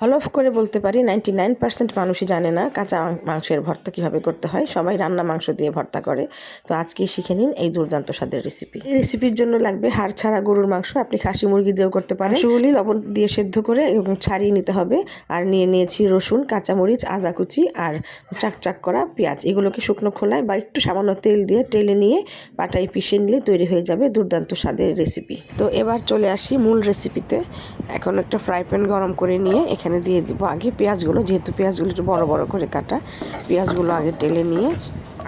হলফ করে বলতে পারি 99% মানুষই জানে না কাঁচা মাংসের ভর্তা কীভাবে করতে হয়। সবাই রান্না মাংস দিয়ে ভর্তা করে। তো আজকে শিখে নিন এই দুর্দান্ত স্বাদের রেসিপি। এই রেসিপির জন্য লাগবে হাড় ছাড়া গরুর মাংস। আপনি খাসি মুরগি দিয়েও করতে পারেন। মাংসগুলি লবণ দিয়ে সেদ্ধ করে এবং ছাড়িয়ে নিতে হবে। আর নিয়েছি রসুন, কাঁচামরিচ, আদা কুচি আর চাকচাক করা পেঁয়াজ। এগুলোকে শুকনো খোলায় বা একটু সামান্য তেল দিয়ে টেলে নিয়ে পাটায় পিষে নিলে তৈরি হয়ে যাবে দুর্দান্ত স্বাদের রেসিপি। তো এবার চলে আসি মূল রেসিপিতে। এখন একটা ফ্রাই প্যান গরম করে নিয়ে এখানে দিয়ে দিব আগে পেঁয়াজগুলো, যেহেতু পেঁয়াজগুলো একটু বড় বড় করে কাটা। পেঁয়াজগুলো আগে টেলে নিয়ে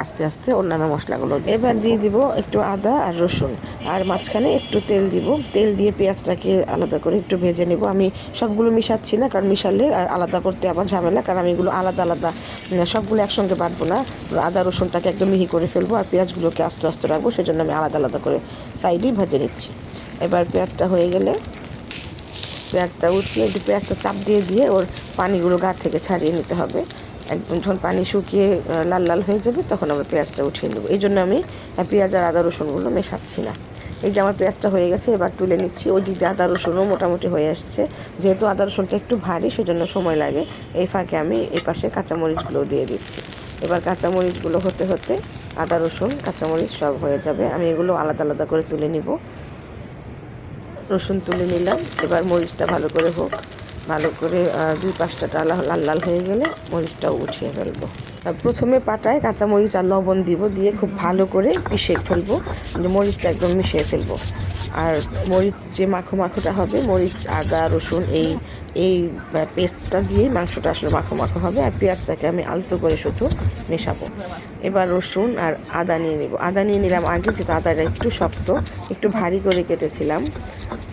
আস্তে আস্তে অন্যান্য মশলাগুলো এবার দিয়ে দিব একটু আদা আর রসুন, আর মাঝখানে একটু তেল দিব। তেল দিয়ে পেঁয়াজটাকে আলাদা করে একটু ভেজে নেব। আমি সবগুলো মিশাচ্ছি না, কারণ মিশালে আলাদা করতে আবার ঝামেলা, কারণ আমি এগুলো আলাদা আলাদা সবগুলো একসঙ্গে বাটবো না। আদা রসুনটাকে একদম মিহি করে ফেলবো আর পেঁয়াজগুলোকে আস্তে আস্তে রাখবো, সেজন্য আমি আলাদা আলাদা করে সাইডেই ভেজে নিচ্ছি। এবার পেঁয়াজটা হয়ে গেলে পেঁয়াজটা উঠিয়ে একটু পেঁয়াজটা চাপ দিয়ে ওর পানিগুলো গা থেকে ছাড়িয়ে নিতে হবে। একদম যখন পানি শুকিয়ে লাল লাল হয়ে যাবে তখন আমরা পেঁয়াজটা উঠিয়ে নেবো। এই জন্য আমি পেঁয়াজ আর আদা রসুনগুলো মেশাচ্ছি না। এই যে আমার পেঁয়াজটা হয়ে গেছে, এবার তুলে নিচ্ছি। ওই দিকে আদা রসুনও মোটামুটি হয়ে আসছে। যেহেতু আদা রসুনটা একটু ভারী সেজন্য সময় লাগে। এই ফাঁকে আমি এই পাশে কাঁচামরিচগুলো দিয়ে দিচ্ছি। এবার কাঁচামরিচগুলো হতে হতে আদা রসুন কাঁচামরিচ সব হয়ে যাবে। আমি এগুলো আলাদা আলাদা করে তুলে নিব। রসুন তুলে নিলাম। এবার মরিচটা ভালো করে হোক, ভালো করে 2-5টা লাল লাল হয়ে গেলে মরিচটাও উঠিয়ে ফেলবো। প্রথমে পাটায় কাঁচামরিচ আর লবণ দিব, দিয়ে খুব ভালো করে পিষে ফেলবো, মরিচটা একদম মিশিয়ে ফেলবো। আর মরিচ যে মাখো মাখোটা হবে, মরিচ আদা রসুন এই পেস্টটা দিয়ে মাংসটা আসলে মাখো মাখো হবে। আর পেঁয়াজটাকে আমি আলতো করে শুধু মেশাবো। এবার রসুন আর আদা নিয়ে নিব। আদা নিয়ে নিলাম আগে, যেহেতু আদাটা একটু শক্ত, একটু ভারী করে কেটেছিলাম।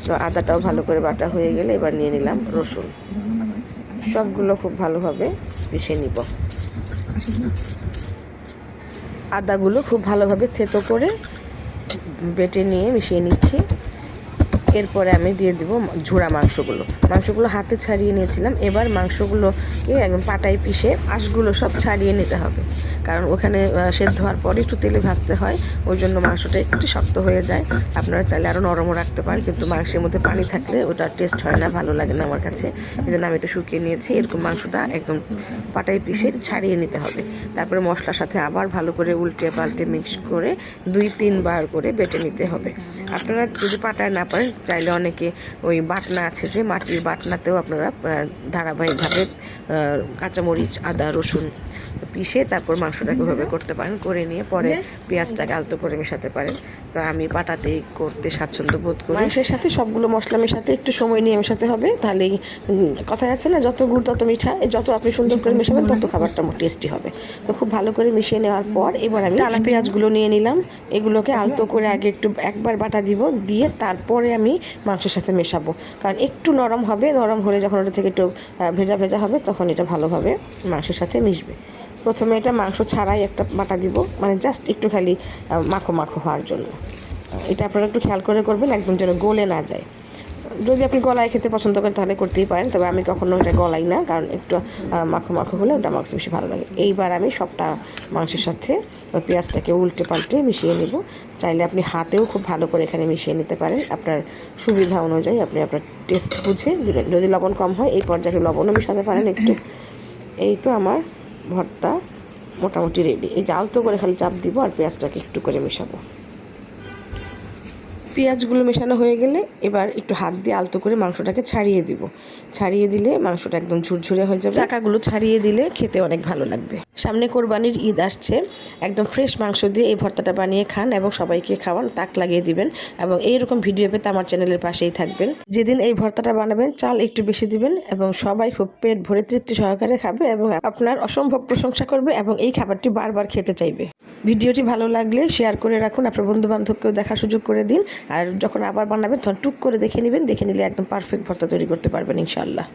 তো আদাটাও ভালো করে বাটা হয়ে গেলে এবার নিয়ে নিলাম রসুন। সবগুলো খুব ভালোভাবে পিষে নিব। আদাগুলো খুব ভালোভাবে থেতো করে বেটে নিয়ে মিশিয়ে নিচ্ছি। এরপরে আমি দিয়ে দেবো ঝোড়া মাংসগুলো হাতে ছাড়িয়ে নিয়েছিলাম। এবার মাংসগুলোকে একদম পাটায় পিষে আঁশগুলো সব ছাড়িয়ে নিতে হবে, কারণ ওখানে সেদ্ধ হওয়ার পরে একটু তেলে ভাজতে হয়, ওই জন্য মাংসটা একটু শক্ত হয়ে যায়। আপনারা চাইলে আরও নরমও রাখতে পারেন, কিন্তু মাংসের মধ্যে পানি থাকলে ওটা টেস্ট হয় না, ভালো লাগে না আমার কাছে। এই জন্য আমি একটু শুকিয়ে নিয়েছি। এরকম মাংসটা একদম পাটায় পিষে ছাড়িয়ে নিতে হবে। তারপরে মশলার সাথে আবার ভালো করে উল্টে পাল্টে মিক্স করে 2-3 বার করে বেটে নিতে হবে। আপনারা যদি পাটায় না পারেন, চাইলে অনেকে ওই বাটনা আছে যে মাটির বাটনাতেও আপনারা ধারাবাহিকভাবে কাঁচামরিচ আদা রসুন পিষে তারপর মাংসটাকে ওইভাবে করতে পারেন। করে নিয়ে পরে পেঁয়াজটাকে আলতো করে মেশাতে পারেন। তো আমি পাটাতেই করতে স্বাচ্ছন্দ্য বোধ করি। মাংসের সাথে সবগুলো মশলা মেশাতে একটু সময় নিয়ে মেশাতে হবে, তাহলেই কথায় আছে না, যত গুড় তত মিঠা। যত আপনি সুন্দর করে মেশাবেন তত খাবারটা টেস্টি হবে। তো খুব ভালো করে মিশিয়ে নেওয়ার পর এবার আমি টালা পেঁয়াজগুলো নিয়ে নিলাম। এগুলোকে আলতো করে আগে একবার বাটা দিব, দিয়ে তারপরে আমি মাংসের সাথে মেশাবো, কারণ একটু নরম হবে। নরম হলে যখন ওটা থেকে একটু ভেজা ভেজা হবে তখন এটা ভালোভাবে মাংসের সাথে মিশবে। প্রথমে এটা মাংস ছাড়াই একটা বাটা দিব, মানে জাস্ট একটু খালি মাখো মাখো হওয়ার জন্য। এটা আপনারা একটু খেয়াল করে করবেন, একদম যেন গলে না যায়। যদি আপনি গলায় খেতে পছন্দ করেন তাহলে করতেই পারেন, তবে আমি কখনো এটা গলাই না, কারণ একটু মাখো মাখো হলে ওটা আমার বেশি ভালো লাগে। এইবার আমি সবটা মাংসের সাথে পেঁয়াজটাকে উল্টে পাল্টে মিশিয়ে নেব। চাইলে আপনি হাতেও খুব ভালো করে এখানে মিশিয়ে নিতে পারেন, আপনার সুবিধা অনুযায়ী আপনি আপনার টেস্ট বুঝে দেবেন। যদি লবণ কম হয় এই পর্যায়ে লবণও মিশাতে পারেন একটু। এই তো আমার ভর্তা মোটামুটি রেডি। এই যে আলতো করে খালি চাপ দিব আর পেঁয়াজটাকে একটু করে মেশাবো। পেঁয়াজগুলো মেশানো হয়ে গেলে এবার একটু হাত দিয়ে আলতো করে মাংসটাকে ছাড়িয়ে দিব। ছাড়িয়ে দিলে মাংসটা একদম ঝুরঝুরে হয়ে যাবে। চাকাগুলো ছাড়িয়ে দিলে খেতে অনেক ভালো লাগবে। সামনে কোরবানির ঈদ আসছে, একদম ফ্রেশ মাংস দিয়ে এই ভর্তাটা বানিয়ে খান এবং সবাইকে খাওয়ান, তাক লাগিয়ে দিবেন। এবং এইরকম ভিডিও পেতে আমার চ্যানেলের পাশেই থাকবেন। যেদিন এই ভর্তাটা বানাবেন চাল একটু বেশি দিবেন এবং সবাই খুব পেট ভরে তৃপ্তি সহকারে খাবে এবং আপনার অসম্ভব প্রশংসা করবে এবং এই খাবারটি বারবার খেতে চাইবে। ভিডিওটি ভালো লাগলে শেয়ার করে রাখুন, আপনার বন্ধুবান্ধবকেও দেখার সুযোগ করে দিন। আর যখন আবার বানাবেন তখন টুক করে দেখে নেবেন, দেখে নিলে একদম পারফেক্ট ভর্তা তৈরি করতে পারবেন ইনশাআল্লাহ।